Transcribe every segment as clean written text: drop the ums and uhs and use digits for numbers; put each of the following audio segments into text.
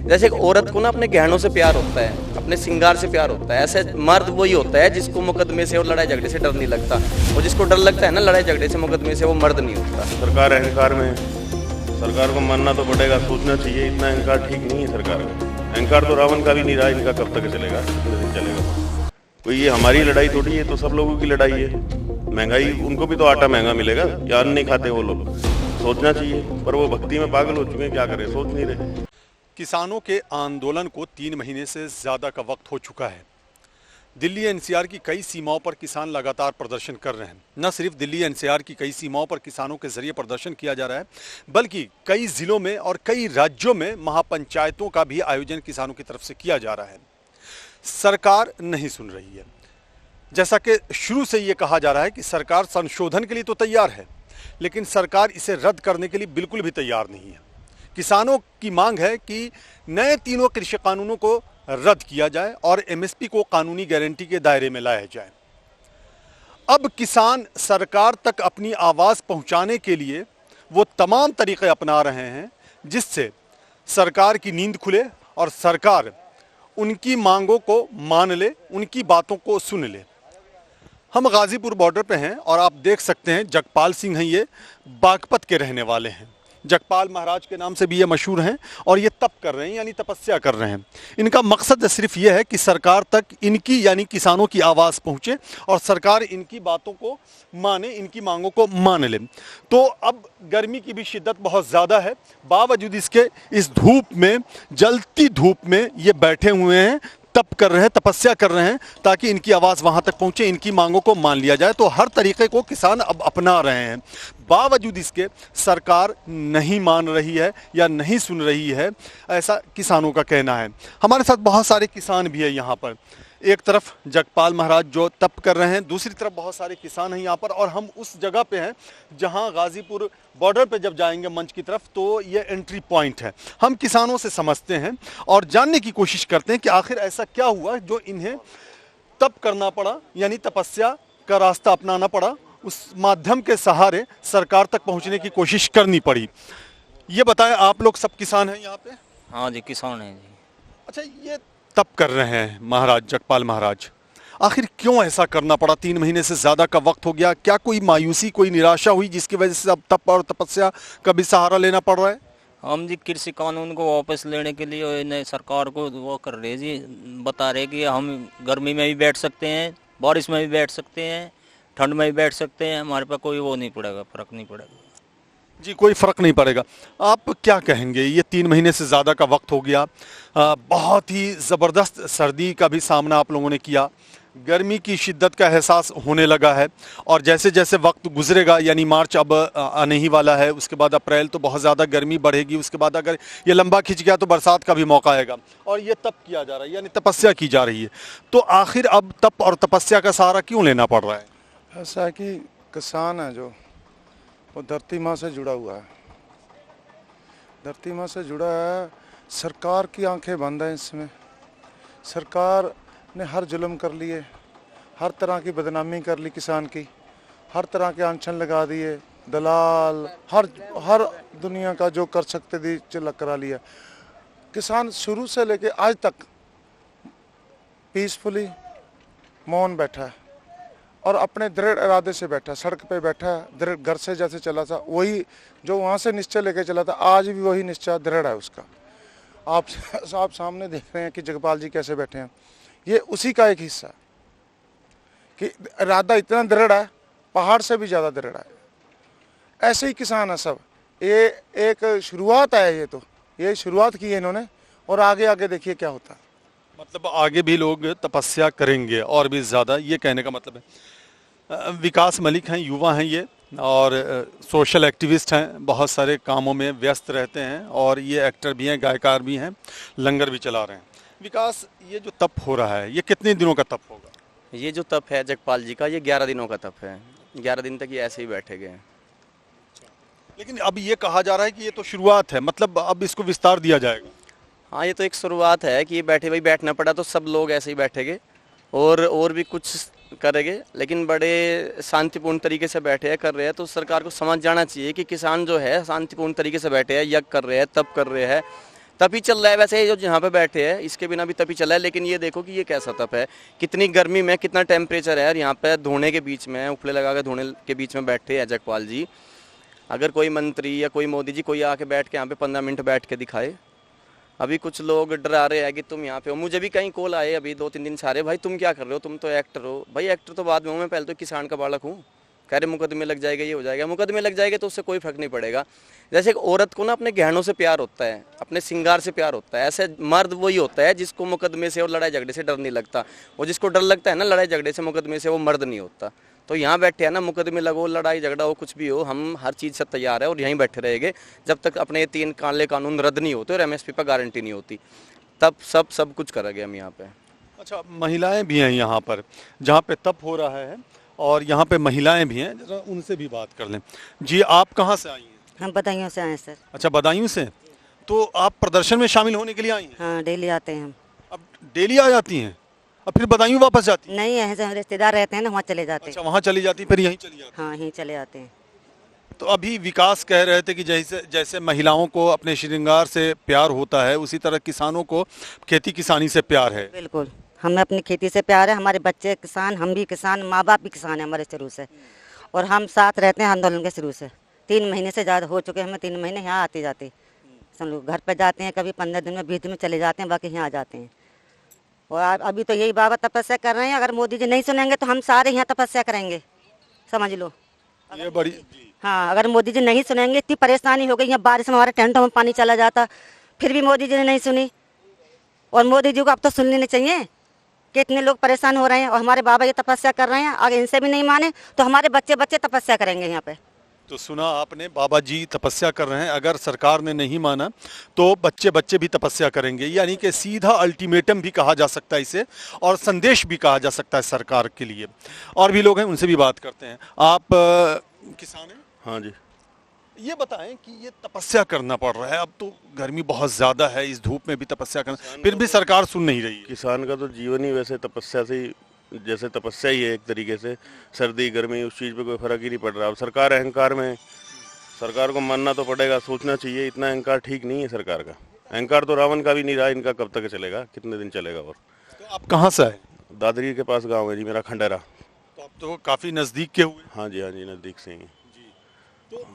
जैसे एक औरत को ना अपने गहनों से प्यार होता है, अपने श्रृंगार से प्यार होता है, ऐसे मर्द वही होता है जिसको मुकदमे से और लड़ाई झगड़े से डर नहीं लगता। और जिसको डर लगता है ना लड़ाई झगड़े से, मुकदमे से, वो मर्द नहीं होता। सरकार अहंकार में है, सरकार को मानना तो पड़ेगा, सोचना चाहिए। इतना अहंकार ठीक नहीं है सरकार का। अहंकार तो रावण का भी नहीं रहा, इनका कब तक चलेगा, कितने दिन चलेगा। कोई ये हमारी लड़ाई थोड़ी है, तो सब लोगों की लड़ाई है। महंगाई, उनको भी तो आटा महंगा मिलेगा, या अन्न नहीं खाते वो लोग। सोचना चाहिए, पर वो भक्ति में पागल हो चुके हैं, क्या करें, सोच नहीं रहे। किसानों के आंदोलन को 3 महीने से ज़्यादा का वक्त हो चुका है। दिल्ली एनसीआर की कई सीमाओं पर किसान लगातार प्रदर्शन कर रहे हैं। न सिर्फ दिल्ली एनसीआर की कई सीमाओं पर किसानों के जरिए प्रदर्शन किया जा रहा है, बल्कि कई जिलों में और कई राज्यों में महापंचायतों का भी आयोजन किसानों की तरफ से किया जा रहा है। सरकार नहीं सुन रही है। जैसा कि शुरू से ये कहा जा रहा है कि सरकार संशोधन के लिए तो तैयार है, लेकिन सरकार इसे रद्द करने के लिए बिल्कुल भी तैयार नहीं है। किसानों की मांग है कि नए तीनों कृषि कानूनों को रद्द किया जाए और एमएसपी को कानूनी गारंटी के दायरे में लाया जाए। अब किसान सरकार तक अपनी आवाज़ पहुंचाने के लिए वो तमाम तरीके अपना रहे हैं जिससे सरकार की नींद खुले और सरकार उनकी मांगों को मान ले, उनकी बातों को सुन ले। हम गाजीपुर बॉर्डर पे हैं और आप देख सकते हैं जगपाल सिंह हैं, ये बागपत के रहने वाले हैं। जगपाल महाराज के नाम से भी ये मशहूर हैं और ये तप कर रहे हैं, यानी तपस्या कर रहे हैं। इनका मकसद सिर्फ ये है कि सरकार तक इनकी यानी किसानों की आवाज़ पहुँचे और सरकार इनकी बातों को माने, इनकी मांगों को मान ले। तो अब गर्मी की भी शिद्दत बहुत ज़्यादा है, बावजूद इसके इस धूप में, जलती धूप में ये बैठे हुए हैं, तप कर रहे हैं, तपस्या कर रहे हैं ताकि इनकी आवाज़ वहाँ तक पहुँचे, इनकी मांगों को मान लिया जाए। तो हर तरीके को किसान अब अपना रहे हैं। बावजूद इसके सरकार नहीं मान रही है या नहीं सुन रही है, ऐसा किसानों का कहना है। हमारे साथ बहुत सारे किसान भी है यहाँ पर। एक तरफ जगपाल महाराज जो तप कर रहे हैं, दूसरी तरफ बहुत सारे किसान हैं यहाँ पर। और हम उस जगह पे हैं जहाँ गाजीपुर बॉर्डर पे जब जाएंगे मंच की तरफ तो ये एंट्री पॉइंट है। हम किसानों से समझते हैं और जानने की कोशिश करते हैं कि आखिर ऐसा क्या हुआ जो इन्हें तप करना पड़ा, यानी तपस्या का रास्ता अपनाना पड़ा, उस माध्यम के सहारे सरकार तक पहुँचने की कोशिश करनी पड़ी। ये बताएं, आप लोग सब किसान हैं यहाँ पे? हाँ जी, किसान हैं जी। अच्छा, ये तप कर रहे हैं महाराज, जगपाल महाराज, आखिर क्यों ऐसा करना पड़ा? 3 महीने से ज़्यादा का वक्त हो गया। क्या कोई मायूसी, कोई निराशा हुई जिसकी वजह से अब तप और तपस्या का भी सहारा लेना पड़ रहा है? हम जी कृषि कानून को वापस लेने के लिए नए सरकार को वो कर रहे जी, बता रहे कि हम गर्मी में भी बैठ सकते हैं, बारिश में भी बैठ सकते हैं, ठंड में भी बैठ सकते हैं, हमारे पास कोई वो नहीं पड़ेगा, फ़र्क नहीं पड़ेगा जी, कोई फ़र्क नहीं पड़ेगा। आप क्या कहेंगे? ये 3 महीने से ज़्यादा का वक्त हो गया, बहुत ही ज़बरदस्त सर्दी का भी सामना आप लोगों ने किया, गर्मी की शिद्दत का एहसास होने लगा है। और जैसे जैसे वक्त गुजरेगा, यानी मार्च अब आने ही वाला है, उसके बाद अप्रैल, तो बहुत ज़्यादा गर्मी बढ़ेगी। उसके बाद अगर ये लंबा खिंच गया तो बरसात का भी मौका आएगा। और ये तप किया जा रहा है, यानी तपस्या की जा रही है। तो आखिर अब तप और तपस्या का सहारा क्यों लेना पड़ रहा है? ऐसा है कि किसान है जो वो धरती माँ से जुड़ा हुआ है, धरती माँ से जुड़ा है। सरकार की आंखें बंद हैं इसमें। सरकार ने हर जुल्म कर लिए, हर तरह की बदनामी कर ली किसान की, हर तरह के अनशन लगा दिए, दलाल, हर दुनिया का जो कर सकते थे चला करा लिया। किसान शुरू से लेके आज तक पीसफुली मौन बैठा है और अपने दृढ़ इरादे से बैठा, सड़क पे बैठा है, दृढ़ घर से जैसे चला था वही, जो वहाँ से निश्चय लेके चला था, आज भी वही निश्चय दृढ़ है उसका। आप सामने देख रहे हैं कि जगपाल जी कैसे बैठे हैं। ये उसी का एक हिस्सा कि इरादा इतना दृढ़ है, पहाड़ से भी ज़्यादा दृढ़ है। ऐसे ही किसान है सब। ये एक शुरुआत है, ये शुरुआत की है इन्होंने, और आगे आगे देखिए क्या होता है। मतलब आगे भी लोग तपस्या करेंगे और भी ज़्यादा, ये कहने का मतलब है। विकास मलिक हैं, युवा हैं ये, और सोशल एक्टिविस्ट हैं, बहुत सारे कामों में व्यस्त रहते हैं और ये एक्टर भी हैं, गायकार भी हैं, लंगर भी चला रहे हैं। विकास, ये जो तप हो रहा है ये कितने दिनों का तप होगा? ये जो तप है जगपाल जी का, ये 11 दिनों का तप है। 11 दिन तक ये ऐसे ही बैठे गए हैं। लेकिन अब ये कहा जा रहा है कि ये तो शुरुआत है, मतलब अब इसको विस्तार दिया जाएगा। हाँ, ये तो एक शुरुआत है कि ये बैठे भाई बैठना पड़ा तो सब लोग ऐसे ही बैठेंगे और भी कुछ करेंगे, लेकिन बड़े शांतिपूर्ण तरीके से बैठे हैं, कर रहे हैं। तो सरकार को समझ जाना चाहिए कि किसान जो है शांतिपूर्ण तरीके से बैठे हैं, यज्ञ कर रहे हैं, तप कर रहे हैं, तप ही चल रहा है वैसे, ये जो जहाँ पे बैठे हैं इसके बिना भी तप ही चल रहा है। लेकिन ये देखो कि ये कैसा तप है, कितनी गर्मी में कितना टेम्परेचर है, और यहाँ पे धोने के बीच में, उपले लगा के धोने के बीच में बैठे हैं जगपाल जी। अगर कोई मंत्री या कोई मोदी जी कोई आके बैठ के यहाँ पे 15 मिनट बैठ के दिखाए। अभी कुछ लोग डरा रहे हैं कि तुम यहाँ पे हो। मुझे भी कई कॉल आए अभी 2-3 दिन सारे, भाई तुम क्या कर रहे हो, तुम तो एक्टर हो। भाई एक्टर तो बाद में हूँ, मैं पहले तो किसान का बालक हूँ। कह रहे मुकदमे लग जाएगा, ये हो जाएगा। मुकदमे लग जाएगा तो उससे कोई फर्क नहीं पड़ेगा। जैसे एक औरत को ना अपने गहनों से प्यार होता है, अपने श्रृंगार से प्यार होता है, ऐसे मर्द वही होता है जिसको मुकदमे से और लड़ाई झगड़े से डर नहीं लगता। वो जिसको डर लगता है ना लड़ाई झगड़े से, मुकदमे से, वो मर्द नहीं होता। तो यहाँ बैठे हैं ना, मुकदमे लगो, लड़ाई झगड़ा हो, कुछ भी हो, हम हर चीज़ से तैयार है और यहीं बैठे रहेंगे जब तक अपने 3 काले कानून रद्द नहीं होते और MSP पर गारंटी नहीं होती, तब सब कुछ करेंगे हम यहाँ पे। अच्छा, महिलाएं भी हैं यहाँ पर, जहाँ पे तप हो रहा है, और यहाँ पे महिलाएं भी हैं, जरा उनसे भी बात कर लें। जी, आप कहाँ से आई हैं? हम बदायूं से आए हैं सर। अच्छा, बदायूं से। तो आप प्रदर्शन में शामिल होने के लिए आई हैं? हाँ, डेली आते हैं हम। अब डेली आ जाती हैं, अब फिर बदायूं वापस जाती हैं? नहीं, यहाँ से रिश्तेदार रहते हैं ना, वहाँ चले जाते हैं। अच्छा, वहाँ चली जाती, फिर यहीं चली जाती। हाँ, यहीं चले आते हैं। तो अभी विकास कह रहे थे कि जैसे महिलाओं को अपने श्रृंगार से प्यार होता है, उसी तरह किसानों को खेती किसानी से प्यार है। बिल्कुल, हमें अपनी खेती से प्यार है। हमारे बच्चे किसान, हम भी किसान, माँ बाप भी किसान है हमारे शुरू से, और हम साथ रहते हैं आंदोलन के शुरू से। 3 महीने से ज़्यादा हो चुके हैं हमें, 3 महीने यहाँ आते जाते। समझो घर पर जाते हैं, कभी 15 दिन में 20 दिन में चले जाते हैं, बाकी यहाँ आ जाते हैं। और अभी तो यही बाबा तपस्या कर रहे हैं। अगर मोदी जी नहीं सुनेंगे तो हम सारे यहाँ तपस्या करेंगे, समझ लो। ये बड़ी, हाँ, अगर मोदी जी नहीं सुनेंगे, इतनी परेशानी हो गई, यहाँ बारिश में हमारे टेंटों में पानी चला जाता, फिर भी मोदी जी ने नहीं सुनी। और मोदी जी को अब तो सुन लेनी चाहिए कि इतने लोग परेशान हो रहे हैं और हमारे बाबा ये तपस्या कर रहे हैं। अगर इनसे भी नहीं माने तो हमारे बच्चे तपस्या करेंगे यहाँ पे। तो सुना आपने, बाबा जी तपस्या कर रहे हैं, अगर सरकार ने नहीं माना तो बच्चे भी तपस्या करेंगे। यानी कि सीधा अल्टीमेटम भी कहा जा सकता है इसे, और संदेश भी कहा जा सकता है सरकार के लिए। और भी लोग हैं, उनसे भी बात करते हैं। आप किसान हैं? हाँ जी। ये बताएं कि ये तपस्या करना पड़ रहा है, अब तो गर्मी बहुत ज़्यादा है, इस धूप में भी तपस्या करना, फिर भी सरकार सुन नहीं रही है। किसान का तो जीवन ही वैसे तपस्या से ही, जैसे तपस्या ही है एक तरीके से। सर्दी गर्मी उस चीज़ पे कोई फर्क ही नहीं पड़ रहा। अब सरकार अहंकार में, सरकार को मानना तो पड़ेगा, सोचना चाहिए। इतना अहंकार ठीक नहीं है सरकार का। अहंकार तो रावण का भी नहीं रहा, इनका कब तक चलेगा, कितने दिन चलेगा। और तो आप कहाँ से आए? दादरी के पास गाँव है जी मेरा, खंडेरा। तो आप तो काफ़ी नज़दीक के हुए। हाँ जी, नज़दीक से ही। तो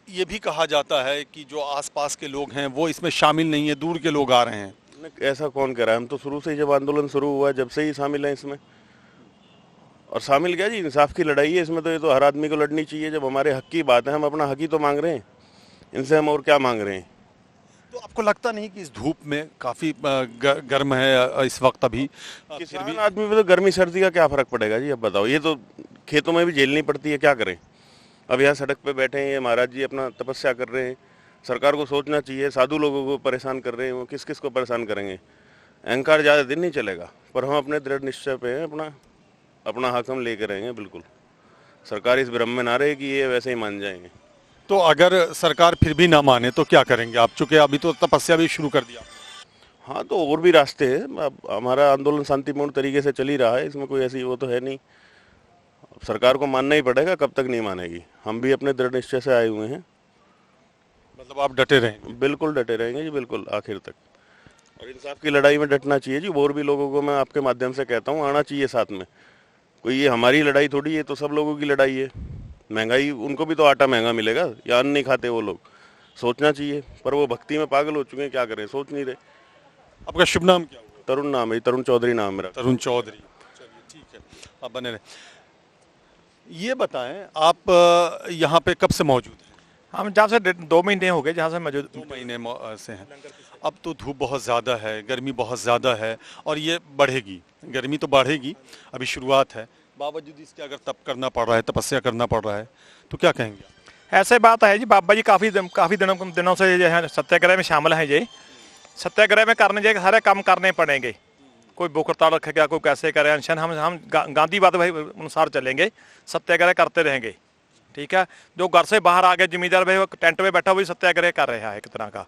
ये भी कहा जाता है कि जो आसपास के लोग हैं वो इसमें शामिल नहीं है, दूर के लोग आ रहे हैं। ऐसा कौन कह रहा है? हम तो शुरू से ही, जब आंदोलन शुरू हुआ जब से ही शामिल हैं इसमें। और शामिल क्या जी, इंसाफ की लड़ाई है इसमें, तो ये तो हर आदमी को लड़नी चाहिए। जब हमारे हक की बात है, हम अपना हक ही तो मांग रहे हैं, इनसे हम और क्या मांग रहे हैं। तो आपको लगता नहीं कि इस धूप में काफ़ी गर्म है इस वक्त अभी? किसान आदमी पे तो गर्मी सर्दी का क्या फ़र्क पड़ेगा जी? अब बताओ, ये तो खेतों में भी झेलनी पड़ती है, क्या करें। अब यहाँ सड़क पे बैठे हैं ये महाराज जी, अपना तपस्या कर रहे हैं। सरकार को सोचना चाहिए, साधु लोगों को परेशान कर रहे हैं, वो किस किस को परेशान करेंगे। अहंकार ज़्यादा दिन नहीं चलेगा, पर हम अपने दृढ़ निश्चय पे हैं, अपना हक हम लेकर रहेंगे बिल्कुल। सरकार इस भ्रम में ना रहे कि ये वैसे ही मान जाएंगे। तो अगर सरकार फिर भी ना माने तो क्या करेंगे आप? चूँकि अभी तो तपस्या भी शुरू कर दिया। हाँ, तो और भी रास्ते हैं। अब हमारा आंदोलन शांतिपूर्ण तरीके से चल ही रहा है, इसमें कोई ऐसी वो तो है नहीं। सरकार को मानना ही पड़ेगा, कब तक नहीं मानेगी। हम भी अपने दृढ़ निश्चय से आए हुए हैं। मतलब आप डटे रहेंगे? बिल्कुल डटे रहेंगे जी, बिल्कुल आखिर तक। और इंसाफ की लड़ाई में डटना चाहिए जी। और भी लोगों को मैं आपके माध्यम से कहता हूँ, आना चाहिए साथ में। कोई ये हमारी लड़ाई थोड़ी है, तो सब लोगों की लड़ाई है। महंगाई, उनको भी तो आटा महंगा मिलेगा, या अन्न नहीं खाते वो लोग। सोचना चाहिए, पर वो भक्ति में पागल हो चुके हैं, क्या करें, सोच नहीं रहे। आपका शुभ नाम क्या हुआ? तरुण नाम है, तरुण चौधरी नाम है मेरा। तरुण चौधरी, चलिए ठीक है, आप बने रहे। ये बताएं, आप यहाँ पे कब से मौजूद हैं? हम जहाँ से 2 महीने हो गए, जहाँ से मौजूद 2 महीने से हैं। अब तो धूप बहुत ज़्यादा है, गर्मी बहुत ज़्यादा है, और ये बढ़ेगी, गर्मी तो बढ़ेगी, अभी शुरुआत है। बावजूद इसके अगर तप करना पड़ रहा है, तपस्या करना पड़ रहा है, तो क्या कहेंगे? ऐसे बात है जी, बाबा जी काफ़ी दिनों से जो है सत्याग्रह में शामिल हैं जी। सत्याग्रह में करने जाए सारे काम करने पड़ेंगे। कोई भूख हड़ताल रखेगा, कोई कैसे करे अनशन, हम गांधीवाद भाई अनुसार चलेंगे, सत्याग्रह करते रहेंगे। ठीक है, जो घर से बाहर आ गए जमींदार भाई, वो टेंट में बैठा वही सत्याग्रह कर रहा है एक तरह का।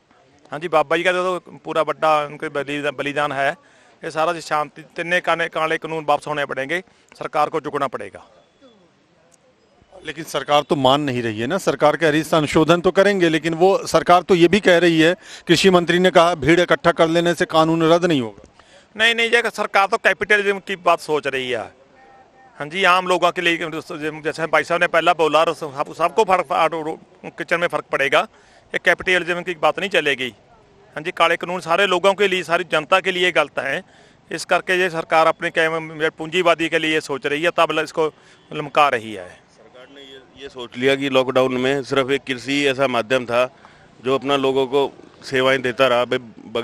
हाँ जी, बाबा जी का जो पूरा बड़ा उनके बलिदान है, ये सारा शांति, तिन्ने काले कानून वापस होने पड़ेंगे, सरकार को झुकना पड़ेगा। लेकिन सरकार तो मान नहीं रही है ना, सरकार कह रही है संशोधन तो करेंगे, लेकिन वो सरकार तो ये भी कह रही है, कृषि मंत्री ने कहा भीड़ इकट्ठा कर लेने से कानून रद्द नहीं होगा। नहीं नहीं, ये सरकार तो कैपिटलिज्म की बात सोच रही है। हाँ जी, आम लोगों के लिए जैसे भाई साहब ने पहला बोला, सबको फर्क किचन में फ़र्क पड़ेगा। ये कैपिटलिज्म की बात नहीं चलेगी। हाँ जी, काले कानून सारे लोगों के लिए, सारी जनता के लिए गलत है। इस करके ये सरकार अपने पूंजीवादी के लिए सोच रही है, तब इसको लमका रही है। सरकार ने ये सोच लिया कि लॉकडाउन में सिर्फ एक कृषि ऐसा माध्यम था जो अपना लोगों को सेवाएं देता रहा।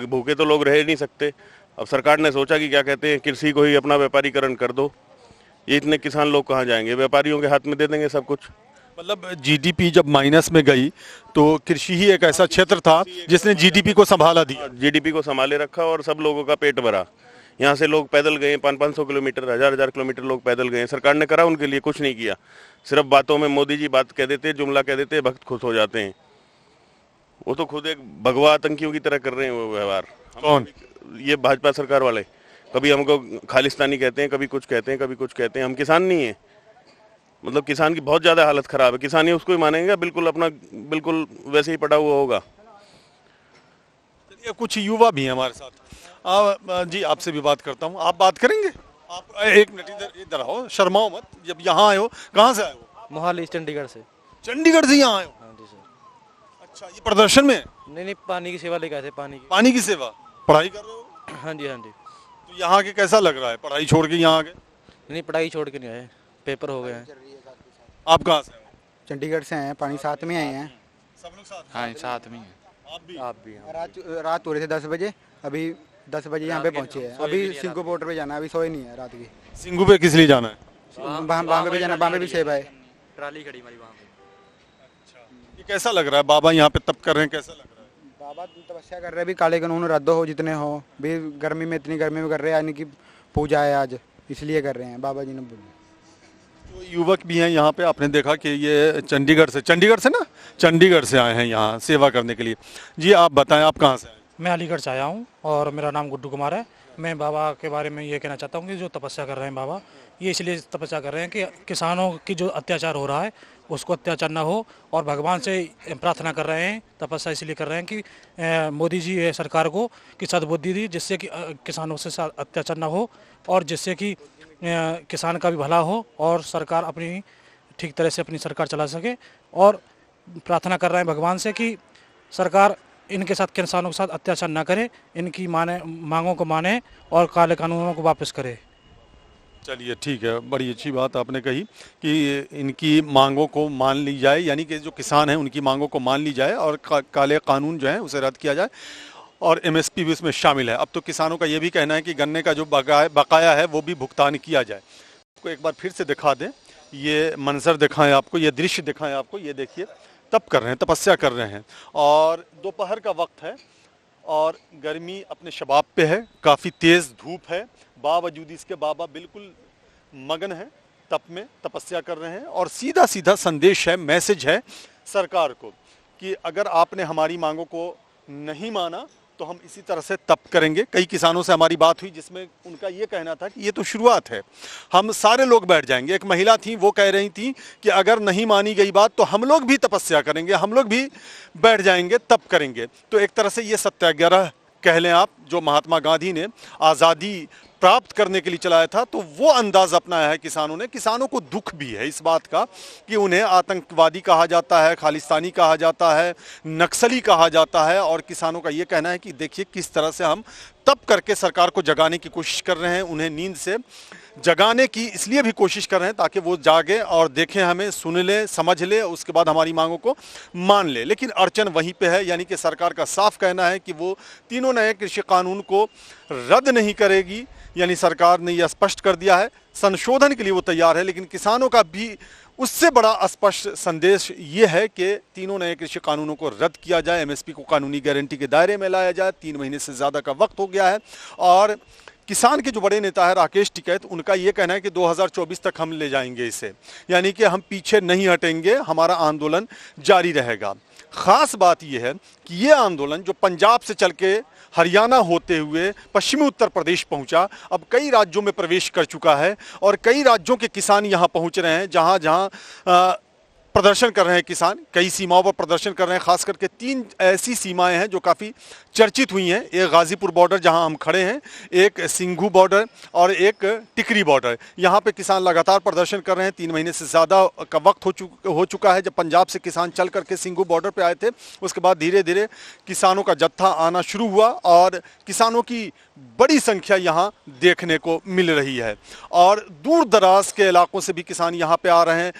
भूखे तो लोग रह नहीं सकते। अब सरकार ने सोचा कि क्या कहते हैं, कृषि को ही अपना व्यापारीकरण कर दो। ये इतने किसान लोग कहाँ जाएंगे, व्यापारियों के हाथ में दे देंगे सब कुछ। मतलब जीडीपी जब माइनस में गई तो कृषि ही एक ऐसा क्षेत्र था जिसने जीडीपी को संभाला दिया, जीडीपी को संभाले रखा और सब लोगों का पेट भरा। यहाँ से लोग पैदल गए, 500 किलोमीटर, 1000 किलोमीटर लोग पैदल गए। सरकार ने करा उनके लिए, कुछ नहीं किया। सिर्फ बातों में मोदी जी बात कह देते, जुमला कह देते, भक्त खुश हो जाते हैं। वो तो खुद एक भगवा आतंकियों की तरह कर रहे हैं वो व्यवहार। कौन? ये भाजपा सरकार वाले। कभी हमको खालिस्तानी कहते हैं, कभी कुछ कहते हैं, कभी कुछ कहते हैं। हम किसान नहीं है, मतलब किसान की बहुत ज्यादा हालत खराब है। किसान ही उसको ही मानेंगे, बिल्कुल अपना बिल्कुल वैसे ही पड़ा हुआ होगा। कुछ युवा भी हैं हमारे साथ। जी आपसे भी बात करता हूँ, आप बात करेंगे? आप एक मिनट इधर आओ, शर्माओ मत। जब यहाँ आए हो, कहाँ से आए हो? मोहाली, चंडीगढ़ से। चंडीगढ़ से यहाँ आए हो? हाँ जी सर। अच्छा, ये प्रदर्शन में? नहीं नहीं, पानी की सेवा लेकर आए थे। पानी की सेवा। पढ़ाई कर रहे हो? हाँ जी हाँ जी। तो यहाँ के कैसा लग रहा है, पढ़ाई छोड़ के यहाँ आ गए? नहीं, पढ़ाई छोड़ के नहीं आए, पेपर हो गए हैं। आप कहाँ से? चंडीगढ़ से हैं, पानी साथ में आए हैं। सब लोग साथ? हाँ साथ में ही है। आप भी? रात हो रहे थे 10 बजे, अभी 10 बजे यहाँ पे पहुँचे हैं। अभी सिंगू बॉर्डर पे जाना है, अभी सोए नहीं है रात की। सिंगू पे किस लिए जाना है? बॉम्बे पे जाना, बॉम्बे भी सेवा है। ट्राली खड़ी हमारी वहाँ पे। ये कैसा लग रहा है, बाबा यहाँ पे तप कर रहे हैं, कैसा लग रहा है? बाबा तपस्या कर रहे हैं, भी काले कानून रद्द हो जितने हो भी। गर्मी में, इतनी गर्मी में कर रहे हैं, यानी कि पूजा है आज, इसलिए कर रहे हैं बाबा जी ने बोला। तो युवक भी हैं यहाँ पे, आपने देखा कि ये चंडीगढ़ से ना, चंडीगढ़ से आए हैं यहाँ सेवा करने के लिए। जी आप बताएं, आप कहाँ से आए? मैं अलीगढ़ से आया हूँ और मेरा नाम गुड्डू कुमार है। मैं बाबा के बारे में ये कहना चाहता हूँ कि जो तपस्या कर रहे हैं बाबा, ये इसलिए तपस्या कर रहे हैं कि किसानों की जो अत्याचार हो रहा है उसको अत्याचार ना हो, और भगवान से प्रार्थना कर रहे हैं। तपस्या इसलिए कर रहे हैं कि मोदी जी सरकार को कि सद्बुद्धि दी, जिससे कि किसानों से अत्याचार ना हो और जिससे कि किसान का भी भला हो और सरकार अपनी ठीक तरह से अपनी सरकार चला सके। और प्रार्थना कर रहे हैं भगवान से कि सरकार इनके साथ, किसानों के साथ अत्याचार ना करे, इनकी मांगों को माने और काले कानूनों को वापस करे। चलिए ठीक है, बड़ी अच्छी बात आपने कही कि इनकी मांगों को मान ली जाए, यानी कि जो किसान हैं उनकी मांगों को मान ली जाए और काले कानून जो है उसे रद्द किया जाए और एमएसपी भी इसमें शामिल है। अब तो किसानों का ये भी कहना है कि गन्ने का जो बकाया है वो भी भुगतान किया जाए। आपको एक बार फिर से दिखा दें, ये मंजर दिखाएं आपको, ये दृश्य दिखाएं आपको। ये देखिए, तप कर रहे हैं, तपस्या कर रहे हैं और दोपहर का वक्त है और गर्मी अपने शबाब पे है, काफ़ी तेज़ धूप है। बावजूद इसके बाबा बिल्कुल मगन हैं, तप में तपस्या कर रहे हैं और सीधा सीधा संदेश है, मैसेज है सरकार को कि अगर आपने हमारी मांगों को नहीं माना तो हम इसी तरह से तप करेंगे। कई किसानों से हमारी बात हुई जिसमें उनका ये कहना था कि ये तो शुरुआत है, हम सारे लोग बैठ जाएंगे। एक महिला थी, वो कह रही थी कि अगर नहीं मानी गई बात तो हम लोग भी तपस्या करेंगे, हम लोग भी बैठ जाएंगे, तप करेंगे। तो एक तरह से ये सत्याग्रह कह लें आप, जो महात्मा गांधी ने आज़ादी प्राप्त करने के लिए चलाया था, तो वो अंदाज अपनाया है किसानों ने। किसानों को दुख भी है इस बात का कि उन्हें आतंकवादी कहा जाता है, खालिस्तानी कहा जाता है, नक्सली कहा जाता है। और किसानों का ये कहना है कि देखिए किस तरह से हम तप करके सरकार को जगाने की कोशिश कर रहे हैं, उन्हें नींद से जगाने की इसलिए भी कोशिश कर रहे हैं ताकि वो जागे और देखें, हमें सुन ले, समझ ले, उसके बाद हमारी मांगों को मान ले। लेकिन अड़चन वहीं पे है, यानी कि सरकार का साफ कहना है कि वो तीनों नए कृषि कानून को रद्द नहीं करेगी। यानी सरकार ने यह स्पष्ट कर दिया है, संशोधन के लिए वो तैयार है, लेकिन किसानों का भी उससे बड़ा स्पष्ट संदेश ये है कि तीनों नए कृषि कानूनों को रद्द किया जाए, एमएसपी को कानूनी गारंटी के दायरे में लाया जाए। 3 महीने से ज़्यादा का वक्त हो गया है और किसान के जो बड़े नेता है राकेश टिकैत, उनका ये कहना है कि 2024 तक हम ले जाएंगे इसे, यानी कि हम पीछे नहीं हटेंगे, हमारा आंदोलन जारी रहेगा। ख़ास बात यह है कि ये आंदोलन जो पंजाब से चल के हरियाणा होते हुए पश्चिमी उत्तर प्रदेश पहुंचा, अब कई राज्यों में प्रवेश कर चुका है और कई राज्यों के किसान यहाँ पहुंच रहे हैं, जहाँ जहाँ प्रदर्शन कर रहे हैं किसान, कई सीमाओं पर प्रदर्शन कर रहे हैं। खास करके 3 ऐसी सीमाएं हैं जो काफ़ी चर्चित हुई हैं। एक गाज़ीपुर बॉर्डर जहां हम खड़े हैं, एक सिंघू बॉर्डर और एक टिकरी बॉर्डर। यहां पे किसान लगातार प्रदर्शन कर रहे हैं। 3 महीने से ज़्यादा का वक्त हो चुका है। जब पंजाब से किसान चल करके सिंघू बॉर्डर पे आए थे, उसके बाद धीरे धीरे किसानों का जत्था आना शुरू हुआ और किसानों की बड़ी संख्या यहाँ देखने को मिल रही है और दूर दराज के इलाकों से भी किसान यहाँ पे आ रहे हैं।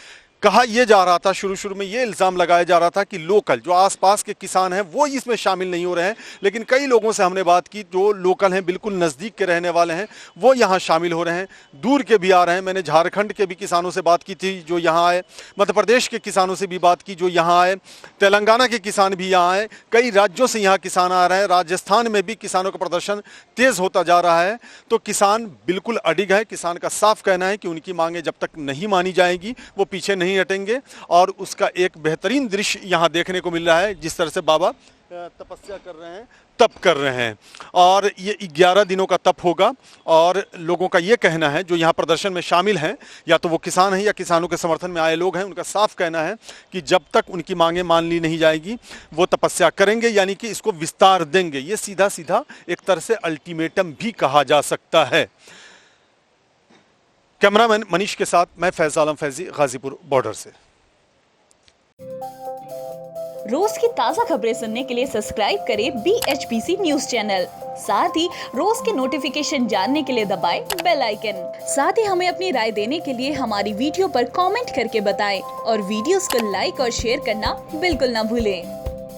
कहा यह जा रहा था, शुरू में ये इल्ज़ाम लगाया जा रहा था कि लोकल जो आसपास के किसान हैं वो इसमें शामिल नहीं हो रहे हैं, लेकिन कई लोगों से हमने बात की जो लोकल हैं, बिल्कुल नज़दीक के रहने वाले हैं, वो यहाँ शामिल हो रहे हैं, दूर के भी आ रहे हैं। मैंने झारखंड के भी किसानों से बात की थी जो यहाँ आए, मध्य प्रदेश के किसानों से भी बात की जो यहाँ आए, तेलंगाना के किसान भी यहाँ आए, कई राज्यों से यहाँ किसान आ रहे हैं। राजस्थान में भी किसानों का प्रदर्शन तेज़ होता जा रहा है। तो किसान बिल्कुल अडिग है। किसान का साफ कहना है कि उनकी मांगें जब तक नहीं मानी जाएंगी वो पीछे नहीं हटेंगे और उसका एक बेहतरीन दृश्य यहाँ देखने को मिल रहा है। जिस तरह से बाबा तपस्या कर रहे हैं, तप कर रहे हैं और ये 11 दिनों का तप होगा और लोगों का ये कहना है जो यहाँ प्रदर्शन में शामिल हैं, या तो वो किसान हैं या किसानों के समर्थन में आए लोग हैं, उनका साफ कहना है कि जब तक उनकी मांगें मान ली नहीं जाएगी वो तपस्या करेंगे, यानी कि इसको विस्तार देंगे। ये सीधा सीधा एक तरह से अल्टीमेटम भी कहा जा सकता है। कैमरामैन मनीष के साथ मैं फैज आलम फैजी, गाजीपुर बॉर्डर से। रोज की ताज़ा खबरें सुनने के लिए सब्सक्राइब करें BHPC न्यूज चैनल। साथ ही रोज के नोटिफिकेशन जानने के लिए दबाएं बेल आइकन। साथ ही हमें अपनी राय देने के लिए हमारी वीडियो पर कमेंट करके बताएं और वीडियोस को लाइक और शेयर करना बिल्कुल ना भूलें।